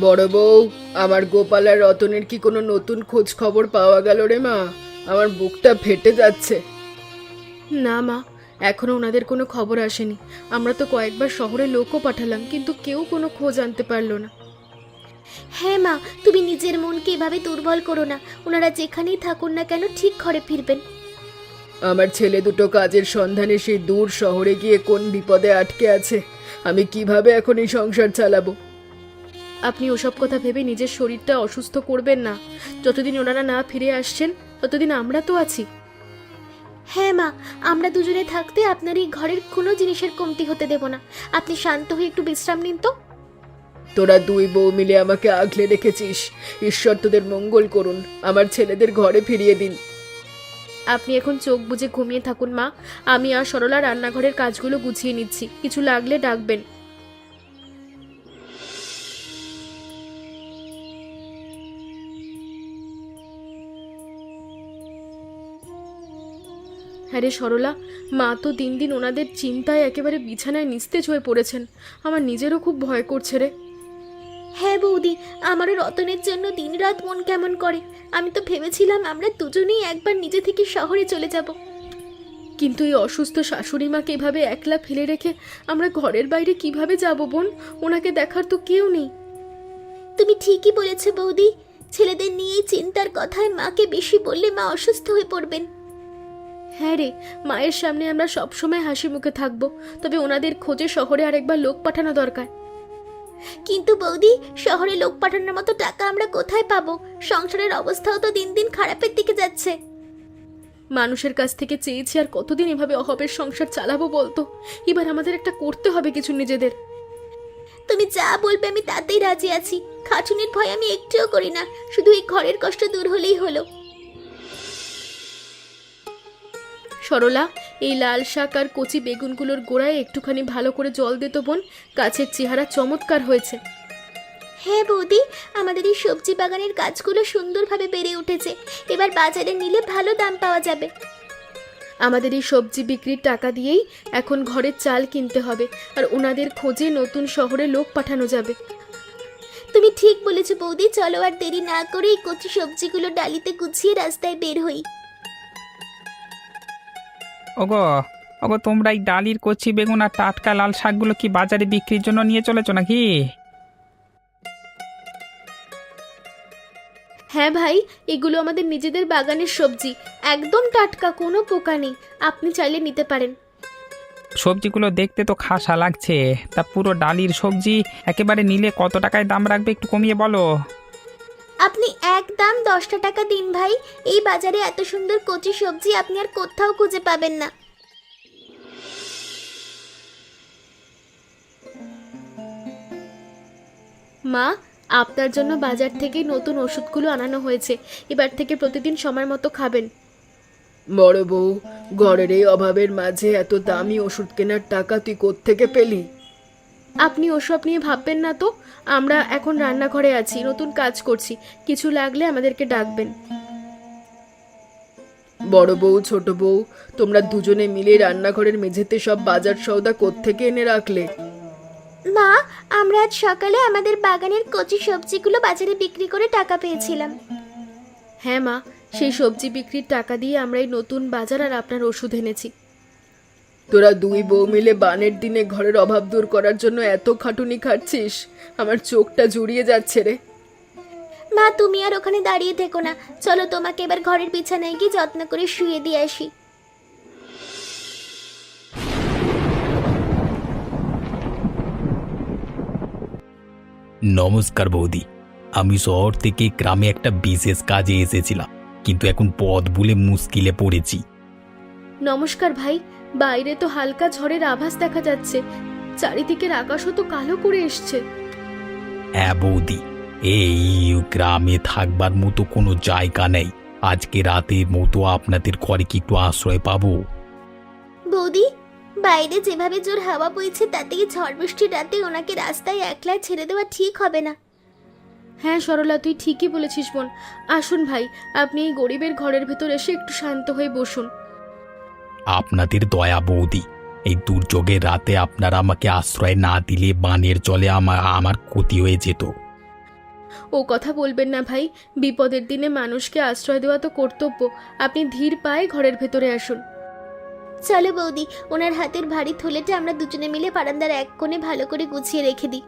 বড় বউ, আমার গোপাল আর রতনের কি কোনো নতুন খোঁজ খবর পাওয়া গেল রে মা? আমার বুকটা ফেটে যাচ্ছে। না মা, এখনো ওনাদের কোনো খবর আসেনি। আমরা তো কয়েকবার শহরে লোকও পাঠালাম, কিন্তু কেউ কোনো খোঁজ আনতে পারলো না। হ্যাঁ মা, তুমি নিজের মনকে এভাবে দুর্বল করো না। ওনারা যেখানেই থাকুন না কেন ঠিক ঘরে ফিরবেন। আমার ছেলে দুটো কাজের সন্ধানে সেই দূর শহরে গিয়ে কোন বিপদে আটকে আছে। আমি কিভাবে এখন এই সংসার চালাবো? আপনি ওসব কথা ভেবে নিজের শরীরটা অসুস্থ করবেন না। যতদিন ওনারা না ফিরে আসছেন ততদিন আমরা তো আছি। হ্যাঁ মা, আমরা দুজনে থাকতে আপনার এই ঘরের কোনো জিনিসের কমতি হতে দেব না। আপনি শান্ত হয়ে একটু বিশ্রাম নিন তো। তোরা দুই বউ মিলে আমাকে আগলে রেখেছিস। ঈশ্বর তোদের মঙ্গল করুন। আমার ছেলেদের ঘরে ফিরিয়ে দিন। আপনি এখন চোখ বুজে ঘুমিয়ে থাকুন মা। আমি আর সরলা রান্নাঘরের কাজগুলো গুছিয়ে নিচ্ছি, কিছু লাগলে ডাকবেন। হ্যাঁ রে সরলা, মা তো দিন দিন ওনাদের চিন্তায় একেবারে বিছানায় নিস্তেজ হয়ে পড়েছেন। আমার নিজেরও খুব ভয় করছে রে। হ্যাঁ বৌদি, আমারও রতনের জন্য দিনরাত মন কেমন করে। আমি তো ভেবেছিলাম আমরা দুজনেই একবার নিজে থেকে শহরে চলে যাব। কিন্তু এই অসুস্থ শাশুড়ি মাকে এভাবে একলা ফেলে রেখে আমরা ঘরের বাইরে কিভাবে যাব বোন? ওনাকে দেখার তো কেউ নেই। তুমি ঠিকই বলেছ বৌদি। ছেলেদের নিয়ে চিন্তার কথায় মাকে বেশি বললে মা অসুস্থ হয়ে পড়বেন। হ্যাঁ রে, মায়ের সামনে আমরা সবসময় হাসি মুখে থাকবো, তবে ওনাদের খোঁজে শহরে আরেকবার লোক পাঠানো দরকার। কিন্তু বৌদি, শহরে লোক পাঠানোর মতো টাকা আমরা কোথায় পাবো? সংসারের অবস্থাও তো দিন দিন খারাপের দিকে যাচ্ছে। মানুষের কাছ থেকে চেয়েছি, আর কতদিন এভাবে অভাবের সংসার চালাবো বলতো? এবার আমাদের একটা করতে হবে কিছু নিজেদের। তুমি যা বলবে আমি তাতেই রাজি আছি। খাটুনির ভয় আমি একটুও করি না, শুধু এই ঘরের কষ্ট দূর হলেই হলো। সরলা, এই লাল শাক আর কচি বেগুনগুলোর গোড়ায় একটুখানি ভালো করে জল দে তো বোন। গাছের চেহারা চমৎকার হয়েছে। হ্যাঁ বৌদি, আমাদের এই সবজি বাগানের গাছগুলো সুন্দরভাবে বেড়ে উঠেছে। এবার বাজারে নিলে ভালো দাম পাওয়া যাবে। আমাদের এই সবজি বিক্রির টাকা দিয়েই এখন ঘরের চাল কিনতে হবে, আর ওনাদের খোঁজে নতুন শহরে লোক পাঠানো যাবে। তুমি ঠিক বলেছো বৌদি, চলো আর দেরি না করে এই কচি সবজিগুলো ডালিতে গুছিয়ে রাস্তায় বের হই। ওগো ওগো, তোমরা এই ডালির কচি বেগুন আর টাটকা লাল শাকগুলো কি বাজারে বিক্রির জন্য নিয়ে চলেছো নাকি? হ্যাঁ ভাই, এগুলো আমাদের নিজেদের বাগানের সবজি, একদম টাটকা, কোনো পোকা নেই। আপনি চাইলে নিতে পারেন। সবজিগুলো দেখতে তো খাসা লাগছে, তা পুরো ডালির সবজি একেবারে নিলে কত টাকায় দাম রাখবে একটু কমিয়ে বলো। আপনি একদম 10টা টাকা দিন ভাই। এই বাজারে এত সুন্দর কচি সবজি আপনি আর কোথাও খুঁজে পাবেন না। মা, আপনার জন্য বাজার থেকে নতুন ওষুধগুলো আনানো হয়েছে। এবার থেকে প্রতিদিন সময় মতো খাবেন। বড় বউ, ঘরের এই অভাবের মাঝে এত দামি ওষুধ কেনার টাকা তুই কোত্থেকে পেলি? আপনি ওসব নিয়ে ভাববেন না তো। আমরা এখন রান্নাঘরে আছি, নতুন কাজ করছি। কিছু লাগলে আমাদেরকে ডাকবেন। বড় বউ, ছোট বউ, তোমরা দুজনে মিলে রান্নাঘরের মেঝেতে সব বাজার সওদা কোত্থেকে এনে রাখলে? মা, আমরা আজ সকালে আমাদের বাগানের কচি সবজিগুলো বাজারে বিক্রি করে টাকা পেয়েছিলাম। হ্যাঁ মা, সেই সবজি বিক্রির টাকা দিয়ে আমরা এই নতুন বাজার আর আপনার ওষুধ এনেছি। তোরা দুই বউ মিলে বানের দিনে ঘরের অভাব দূর করার জন্য এত খাটুনি খাটছিস, আমার চোখটা জুড়িয়ে যাচ্ছে রে। মা, তুমি আর ওখানে দাঁড়িয়ে থেকো না, চলো তোমাকে এবার ঘরের বিছানায় গিয়ে যত্ন করে শুয়ে দিয়ে আসি। নমস্কার বৌদি, আমি শহর থেকে গ্রামে একটা বিশেষ কাজে এসেছিলাম, কিন্তু এখন পথ ভুলে মুশকিলে পড়েছি। নমস্কার ভাই, বাইরে তো হালকা ঝড়ের আভাস দেখা যাচ্ছে, চারিদিকের আকাশও তো কালো করে এসছে। হ্যাঁ বৌদি, এই গ্রামে থাকবার মতো কোনো জায়গা নেই। আজকে রাতের মতো আপনাদের ঘরে কি একটু আশ্রয় পাবো? বৌদি, বাইরে যেভাবে জোর হাওয়া বইছে তাতেই ঝড় বৃষ্টির রাতে ওনাকে রাস্তায় একলা ছেড়ে দেওয়া ঠিক হবে না। হ্যাঁ সরলা, তুই ঠিকই বলেছিস বোন। আসুন ভাই, আপনি এই গরিবের ঘরের ভেতর এসে একটু শান্ত হয়ে বসুন। আপনাদের দয়া বৌদি, এই দুর্যোগের রাতে আপনারা আমাকে আশ্রয় না দিলে বানের জলে আমার ক্ষতি হয়ে যেত। ও কথা বলবেন না ভাই, বিপদের দিনে মানুষকে আশ্রয় দেওয়া তো কর্তব্য। আপনি ধীর পায়ে ঘরের ভেতরে আসুন। চলো বৌদি, ওনার হাতের ভারী থলেটা আমরা দুজনে মিলে বারান্দার এক কোণে ভালো করে গুছিয়ে রেখে দিই।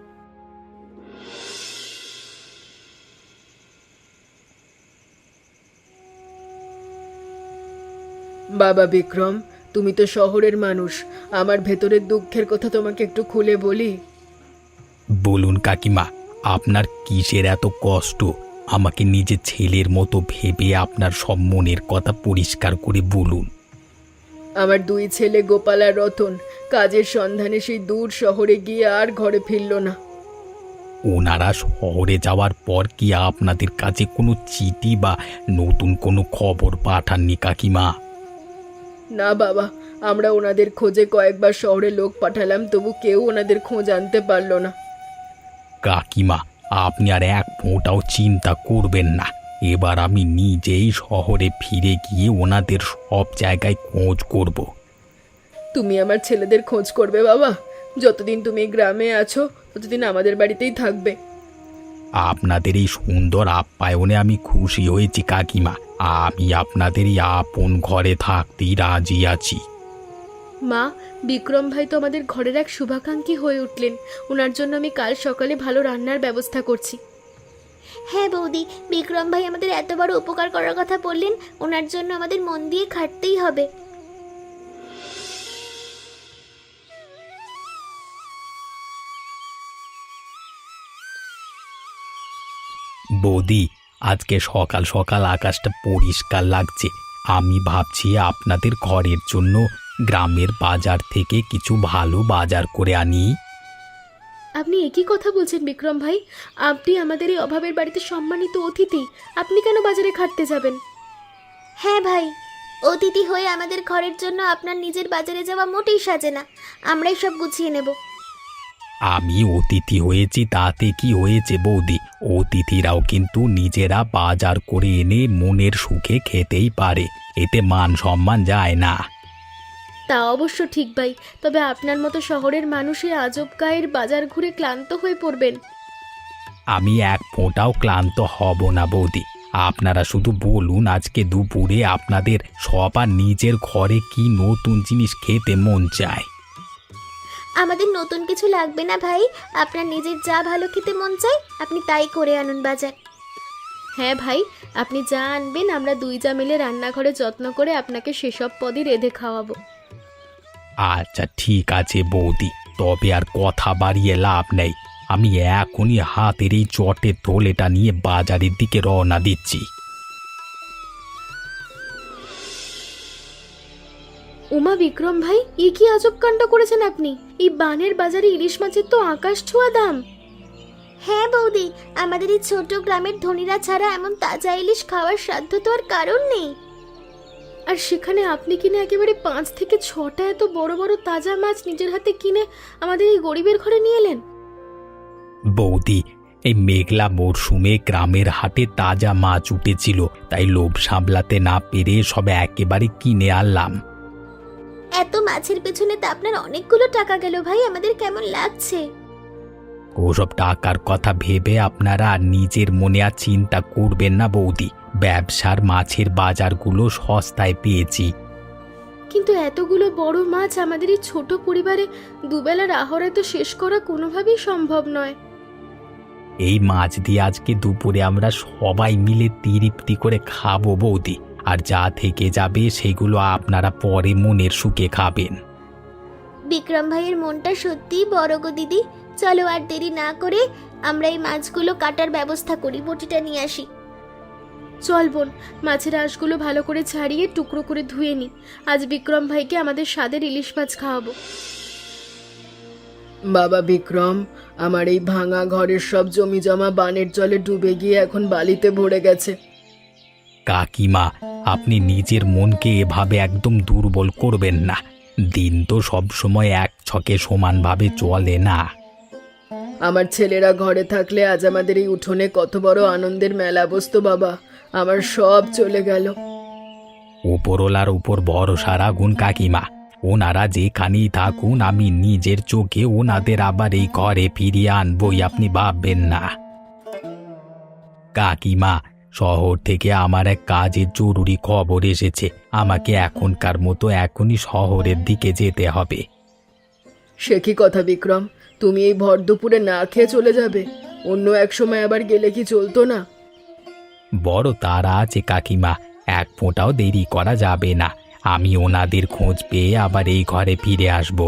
বাবা বিক্রম, তুমি তো শহরের মানুষ, আমার ভেতরের দুঃখের কথা তোমাকে একটু খুলে বলি। বলুন কাকিমা, আপনার কিসের এত কষ্ট? আমাকে নিজের ছেলের মতো ভেবে আপনার সব মনের কথা পরিষ্কার করে বলুন। আমার দুই ছেলে গোপাল আর রতন কাজের সন্ধানে সেই দূর শহরে গিয়ে আর ঘরে ফিরল না। ওনারা শহরে যাওয়ার পর কি আপনাদের কাছে কোনো চিঠি বা নতুন কোনো খবর পাঠাননি কাকিমা? না বাবা, আমরা ওনাদের খোঁজে কয়েকবার শহরে লোক পাঠালাম, তবু কেউ ওনাদের খোঁজ আনতে পারল না। কাকিমা, আপনি আর এক ফোঁটাও চিন্তা করবেন না। এবার আমি নিজেই শহরে ফিরে গিয়ে ওনাদের সব জায়গায় খোঁজ করব। তুমি আমার ছেলেদের খোঁজ করবে বাবা? যতদিন তুমি গ্রামে আছো ততদিন আমাদের বাড়িতেই থাকবে। আপনাদের এই সুন্দর আপ্যায়নে আমি খুশি হয়েছি কাকিমা। আমি আপনাদের এই আপন ঘরে থাকতেই রাজি আছি। মা, বিক্রম ভাই তো আমাদের ঘরের এক শুভাকাঙ্ক্ষী হয়ে উঠলেন। ওনার জন্য আমি কাল সকালে ভালো রান্নার ব্যবস্থা করছি। হ্যাঁ বৌদি, বিক্রম ভাই আমাদের এত বড় উপকার করার কথা বললেন, ওনার জন্য আমাদের মন দিয়ে খাটতেই হবে। বৌদি, আজকে সকাল সকাল আকাশটা পরিষ্কার লাগছে। আমি ভাবছি আপনাদের ঘরের জন্য গ্রামের বাজার থেকে কিছু ভালো বাজার করে আনি। আপনি একই কথা বলছেন বিক্রম ভাই? আপনি আমাদের এই অভাবের বাড়িতে সম্মানিত অতিথি, আপনি কেন বাজারে খাটতে যাবেন? হ্যাঁ ভাই, অতিথি হয়ে আমাদের ঘরের জন্য আপনার নিজের বাজারে যাওয়া মোটেই সাজে না। আমরাই সব গুছিয়ে নেব। আমি অতিথি হয়েছি তাতে কি হয়েছে বৌদি? অতিথিরাও কিন্তু নিজেরা বাজার করে এনে মনের সুখে খেতেই পারে, এতে মান সম্মান যায় না। তা অবশ্য ঠিক ভাই, তবে আপনার মতো শহরের মানুষের আজব গায়ের বাজার ঘুরে ক্লান্ত হয়ে পড়বেন। আমি এক ফোঁটাও ক্লান্ত হব না বৌদি। আপনারা শুধু বলুন আজকে দুপুরে আপনাদের সবার নিজের ঘরে কি নতুন জিনিস খেতে মন চায়। আমাদের নতুন কিছু লাগবে না ভাই, আপনার নিজের যা ভালো খেতে মন চায় আপনি তাই করে আনুন বাজার। হ্যাঁ ভাই, আপনি যা আনবেন আমরা দুই যা মিলে রান্নাঘরে যত্ন করে আপনাকে সেসব পদই রেঁধে খাওয়াবো। আচ্ছা ঠিক আছে বৌদি, তবে আর কথা বাড়িয়ে লাভ নেই। আমি এখনই হাতের এই চটের থলেটা নিয়ে বাজারের দিকে রওনা দিচ্ছি। উমা, বিক্রম ভাই, এ কি আজব কাণ্ড করেছেন আপনি? এই বানের বাজারে ইলিশ মাছের তো আকাশ ছোঁয়া দাম। হ্যাঁ বৌদি, আমাদের এই ছোট গ্রামের ধনীরা ছাড়া এমন তাজা ইলিশ খাওয়ার সাধ্য তো আর কারণ নেই। আর সেখানে আপনি কিনে একেবারে 5 থেকে 6টা এত বড় বড় তাজা মাছ নিজের হাতে কিনে আমাদের এই গরিবের ঘরে নিয়ে এলেন। বৌদি, এই মেঘলা মরশুমে গ্রামের হাটে তাজা মাছ উঠেছিল, তাই লোভ সামলাতে না পেরে সব একেবারে কিনে আনলাম। এত মাছের পেছনে তো আপনার অনেকগুলো টাকা গেল ভাই, আমাদের কেমন লাগছে। ওসব টাকার কথা ভেবে আপনারা নিজের মনে আর চিন্তা করবেন না বৌদি। ব্যবসার মাছের বাজারগুলো সস্তায় পেয়েছি। কিন্তু এতগুলো বড় মাছ আমাদের এই ছোট পরিবারে দুবেলার আহারে তো শেষ করা কোনোভাবেই সম্ভব নয়। এই মাছ দিয়ে আজকে দুপুরে আমরা সবাই মিলে তৃপ্তি করে খাবো বৌদি। আর যা থেকে যাবে সেগুলো আপনারা পরে মনের সুখে খাবেন। বিক্রম ভাইয়ের মনটা সত্যিই বড় গো দিদি। চলো আর দেরি না করে আমরা এই মাছগুলো কাটার ব্যবস্থা করি, বটিটা নিয়ে আসি। চল বোন, মাছের আঁশগুলো ভালো করে ছাড়িয়ে টুকরো করে ধুয়ে নি। আজ বিক্রম ভাইকে আমাদের স্বাদের ইলিশ মাছ খাওয়াবো। বাবা বিক্রম, আমার এই ভাঙা ঘরের সব জমি জমা বানের জলে ডুবে গিয়ে এখন বালিতে ভরে গেছে। কাকিমা, আপনি নিজের মনকে এভাবে একদম দুর্বল করবেন না। দিন তো সব সময় এক ছকে সমানভাবে চলে না। আমার ছেলেরা ঘরে থাকলে আজ আমাদের এই উঠোনে কত বড় আনন্দের মেলা বসতো বাবা, আমার সব চলে গেল। ওপরওয়ালার উপর ভরসা রাখুন কাকিমা। ওনারা যেখানেই থাকুন আমি নিজের চোখে ওনাদের আবার এই ঘরে ফিরিয়ে আনবই, আপনি ভাববেন না। কাকিমা, শহর থেকে আমার এক কাজের জরুরি খবর এসেছে। আমাকে এখনকার মতো এখনই শহরের দিকে যেতে হবে। সে কি কথা বিক্রম, তুমি এই ভর দুপুরে না খেয়ে চলে যাবে? অন্য এক সময় আবার গেলে কি চলতো না? বড় তাড়া আছে কাকিমা, এক ফোঁটাও দেরি করা যাবে না। আমি ওনাদের খোঁজ পেয়ে আবার এই ঘরে ফিরে আসব।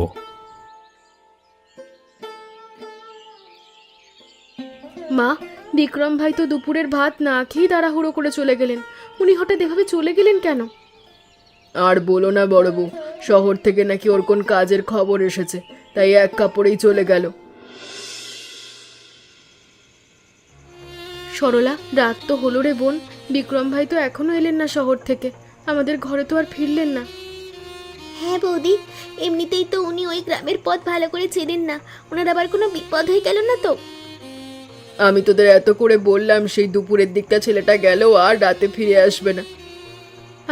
মা, বিক্রম ভাই তো দুপুরের ভাত না খেয়ে তাড়াহুড়ো করে চলে গেলেন। উনি হঠাৎ এভাবে চলে গেলেন কেন? আর বলো না বড় বউ, শহর থেকে নাকি ওর কোন কাজের খবর এসেছে, তাই এক কাপড়েই চলে গেল। সরলা, রাত তো হলো রে বোন, বিক্রম ভাই তো এখনো এলেন না শহর থেকে, আমাদের ঘরে তো আর ফিরলেন না। হ্যাঁ বৌদি, এমনিতেই তো উনি ওই গ্রামের পথ ভালো করে চেনেন না। ওনার আবার কোনো বিপদ হয়ে গেল না তো? আমি তোদের এত করে বললাম সেই দুপুরের দিকটা ছেলেটা গেল আর রাতে ফিরে আসবে না।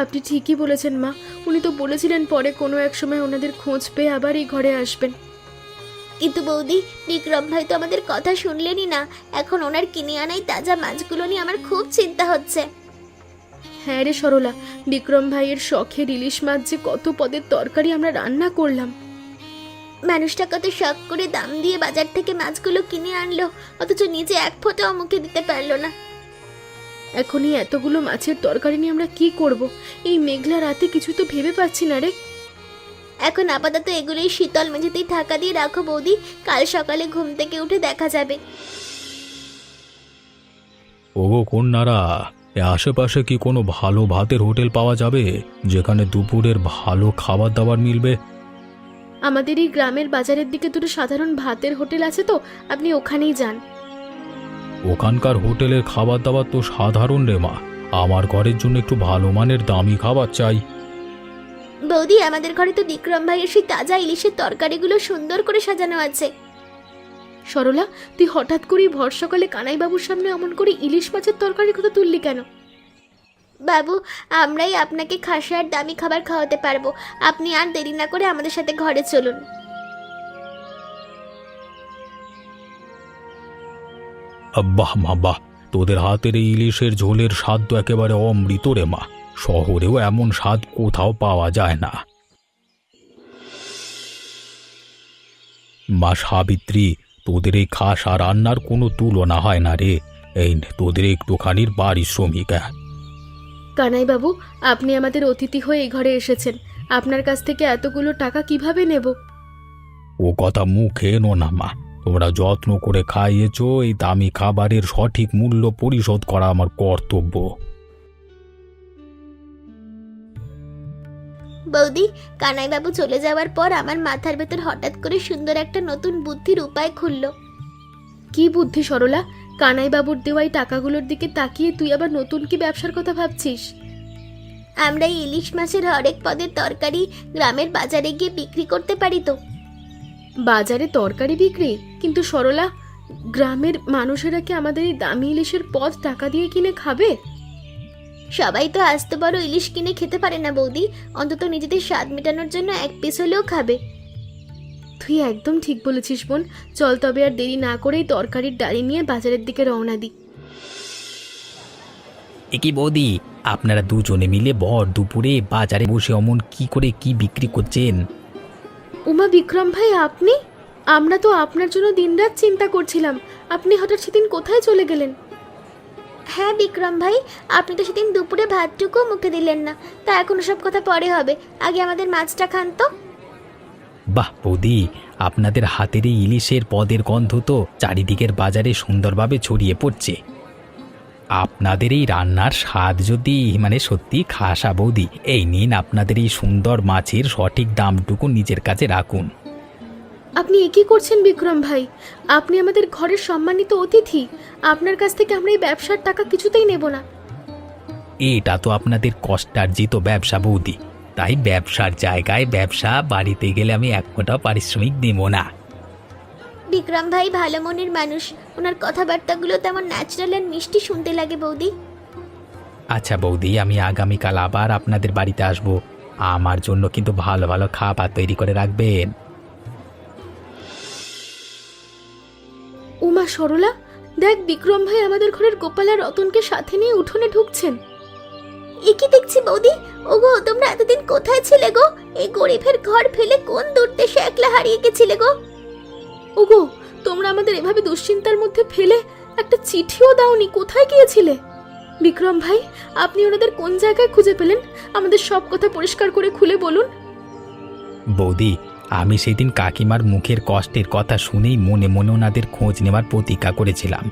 আপনি ঠিকই বলেছেন মা, উনি তো বলেছিলেন পরে কোনো এক সময় ওনাদের খোঁজ পেয়ে আবার এই ঘরে আসবেন। কিন্তু বৌদি, বিক্রম ভাই তো আমাদের কথা শুনলেনই না। এখন ওনার কিনে আনাই তাজা মাছগুলো নিয়ে আমার খুব চিন্তা হচ্ছে। হ্যাঁ রে সরলা, বিক্রম ভাইয়ের শখের ইলিশ মাছ যে কত পদের তরকারি আমরা রান্না করলাম। মানুষটা কত শখ করে দাম দিয়ে বাজার থেকে মাছগুলো কিনে আনলো, অথচ নিজে এক ফোঁটাও মুখে দিতে পারলো না। এখন এই এতগুলো মাছের তরকারি নিয়ে আমরা কি করব? এই মেঘলা রাতে কিছু তো ভেবে পাচ্ছি না রে। এখন আপাতত এগুলোই শীতল মেঝেতেই ঢাকা দিয়ে রাখো বৌদি, কাল সকালে ঘুম থেকে উঠে দেখা যাবে। ওগো কন্যারা, এ আশেপাশে কি কোনো ভালো ভাতের হোটেল পাওয়া যাবে যেখানে দুপুরের ভালো খাবার দাবার মিলবে? আমাদের এই গ্রামের বাজারের দিকে দুটো সাধারণ ভাতের হোটেল আছে তো, আপনি ওখানেই যান। ওখানকার হোটেলের খাবার দাবার তো সাধারণ রে মা। আমার ঘরের জন্য একটু ভালো মানের দামি খাবার চাই। বৌদি, আমাদের ঘরে তো বিক্রম ভাইয়ের সেই তাজা ইলিশের তরকারিগুলো সুন্দর করে সাজানো আছে। সরলা, তুই হঠাৎ করেই ভর সকালে কানাইবাবুর সামনে অমন করে ইলিশ মাছের তরকারির কথা তুললি কেন? বাবু, আমরাই আপনাকে খাসা আর দামি খাবার খাওয়াতে পারবো। আপনি আর দেরি না করে আমাদের সাথে ঘরে চলুন। বাহ মা বাহ, তোদের হাতের এই ইলিশের ঝোলের স্বাদ তো একেবারে অমৃত রে মা। শহরেও এমন স্বাদ কোথাও পাওয়া যায় না। মা সাবিত্রী, তোদের এই খাসা রান্নার কোনো তুলনা হয় না রে। এই নে তোদের একটুখানির পারিশ্রমিক। কানাইবাবু, আপনি আমাদের অতিথি হয়ে এই ঘরে এসেছেন, আপনার কাছ থেকে এতগুলো টাকা কিভাবে নেব? ও কথা মুখে এনো না মা। তোমরা যত্ন করে খাইয়েছো, এই দামি খাবারের সঠিক মূল্য পরিশোধ করা আমার কর্তব্য। বৌদি, কানাইবাবু চলে যাওয়ার পর আমার মাথার ভেতর হঠাৎ করে সুন্দর একটা নতুন বুদ্ধির উপায় খুললো। কি বুদ্ধি সরলা? কানাইবাবুর দেওয়া এই টাকাগুলোর দিকে তাকিয়ে তুই আবার নতুন কি ব্যবসার কথা ভাবছিস? আমরা এই ইলিশ মাছের হরেক পদের তরকারি গ্রামের বাজারে গিয়ে বিক্রি করতে পারি তো। বাজারে তরকারি বিক্রি? কিন্তু সরলা, গ্রামের মানুষেরা কি আমাদের এই দামি ইলিশের পদ টাকা দিয়ে কিনে খাবে? সবাই তো আস্ত বড় ইলিশ কিনে খেতে পারে না বৌদি, অন্তত নিজেদের স্বাদ মেটানোর জন্য এক পিস হলেও খাবে। তুই একদম ঠিক বলেছিস বোন, চল তবে আর দেরি না করেই তরকারির ডালি নিয়ে বাজারের দিকে রওনা দিই। কি বৌদি, আপনারা দুজনে মিলে ভর দুপুরে বাজারে বসে অমন কি করে কি বিক্রি করছেন? উমা, বিক্রম ভাই আপনি? আমরা তো আপনার জন্য দিনরাত চিন্তা করছিলাম, আপনি হঠাৎ সেদিন কোথায় চলে গেলেন? হ্যাঁ বিক্রম ভাই, আপনি তো সেদিন দুপুরে ভাতটুকু মুখে দিলেন না। তা এখন সব কথা পরে হবে, আগে আমাদের মাছটা খান তো। বাহ বৌদি, আপনাদের হাতের এই ইলিশের পদের গন্ধ তো চারিদিকের বাজারে সুন্দরভাবে ছড়িয়ে পড়ছে। আপনাদের এই রান্নার স্বাদ যদি সত্যি খাসা বৌদি, এই নিন আপনাদের এই সুন্দর মাছের সঠিক দামটুকু নিজের কাছে রাখুন। আপনি একই করছেন বিক্রম ভাই? আপনি আমাদের ঘরের সম্মানিত অতিথি, আপনার কাছ থেকে আমরা এই ব্যবসার টাকা কিছুতেই নেব না। এটা তো আপনাদের কষ্টার্জিত ব্যবসা বৌদি, তাই ব্যবসার জায়গায় ব্যবসা, বাড়িতে গেলে আমি এক ফোঁটা পারিশ্রমিক দেব না। বিক্রম ভাই ভালো মনের মানুষ, ওনার কথাবার্তাগুলো তেমন ন্যাচারাল আর মিষ্টি শুনতে লাগে বৌদি। আচ্ছা বৌদি, আমি আগামীকাল আবার আপনাদের বাড়িতে আসব। আমার জন্য কিন্তু ভালো ভালো খাবার তৈরি করে রাখবেন। উমা, সরলা, দেখ বিক্রম ভাই আমাদের ঘরের গোপাল আর রতনকে সাথে নিয়ে উঠোনে ঢুকছেন। এ কি দেখছি বৌদি? ওগো, তোমরা এতদিন কোথায় ছিলে গো? এই গরিবের ঘর ফেলে কোন দূর দেশে একলা হারিয়ে গেছিলে গো? ওগো, তোমরা আমাদের এভাবে দুশ্চিন্তার মধ্যে ফেলে একটা চিঠিও দাওনি, কোথায় গিয়েছিলে? বিক্রম ভাই, আপনি ওনাদের কোন জায়গায় খুঁজে পেলেন? আমাদের সব কথা পরিষ্কার করে খুলে বলুন। বৌদি, আমি সেদিন কাকিমার মুখের কষ্টের কথা শুনেই মনে মনে ওনাদের খোঁজ নেওয়ার প্রতিজ্ঞা করেছিলাম।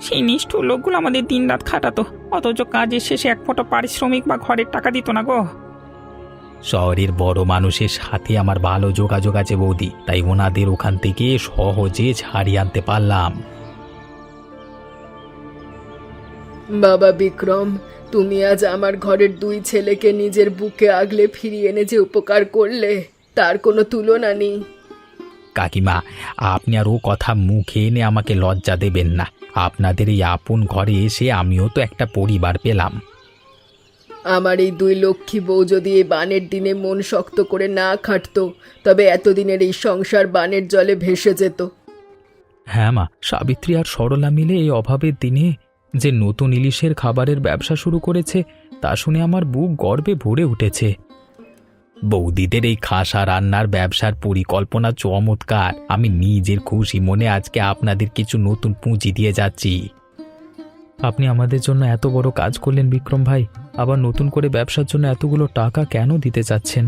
সেই নিষ্ঠুর লোকগুলো আমাদের দিনরাত খাটাতো, অথচ কাজের শেষে এক ফোঁটা পারিশ্রমিক বা ঘরের টাকা দিত না গো। শহরের বড় মানুষের সাথে আমার ভালো যোগাযোগ আছে বৌদি, তাই ওনাদের ওখান থেকে সহজে ছাড়িয়ে আনতে পারলাম। বাবা বিক্রম, তুমি আজ আমার ঘরের দুই ছেলেকে নিজের বুকে আগলে ফিরিয়ে এনে যে উপকার করলে, তার কোনো তুলনা নেই। কাকিমা, আপনি আর ও কথা মুখে এনে আমাকে লজ্জা দেবেন না। আপনাদের এই আপন ঘরে এসে আমিও তো একটা পরিবার পেলাম। আমার এই দুই লক্ষ্মী বউ যদি এই বানের দিনে মন শক্ত করে না খাটতো, তবে এতদিনের এই সংসার বানের জলে ভেসে যেত। হ্যাঁ মা, সাবিত্রী আর সরলা মিলে এই অভাবের দিনে যে নতুন ইলিশের খাবারের ব্যবসা শুরু করেছে, তা শুনে আমার বুক গর্বে ভরে উঠেছে। বৌদিদের এই খাসা রান্নার ব্যবসার পরিকল্পনা চমৎকার। আমি নিজের খুশি মনে আজকে আপনাদের কিছু নতুন পুঁজি দিয়ে যাচ্ছি। আপনি আমাদের জন্য এত বড় কাজ করলেন বিক্রম ভাই, আবার নতুন করে ব্যবসার জন্য এতগুলো টাকা কেন দিতে চাচ্ছেন?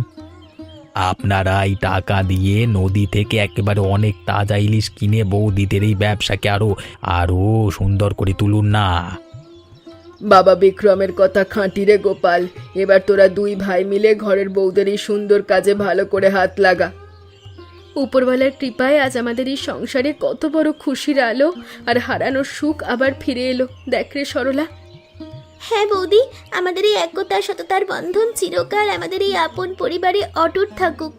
আপনারা এই টাকা দিয়ে নদী থেকে একেবারে অনেক তাজা ইলিশ কিনে বৌদিদের এই ব্যবসাকে আরো আরো সুন্দর করে তুলুন না। বাবা বিক্রমের কথা খাঁটি রে গোপাল, এবার তোরা দুই ভাই মিলে ঘরের বউদের এই সুন্দর কাজে ভালো করে হাত লাগা। উপরওয়ালার কৃপায় আজ আমাদের এই সংসারে কত বড় খুশির আলো আর হারানোর সুখ আবার ফিরে এলো। দেখ রে সরলা। হ্যাঁ বৌদি, আমাদের এই একতা সততার বন্ধন চিরকাল আমাদের এই আপন পরিবারে অটুট থাকুক।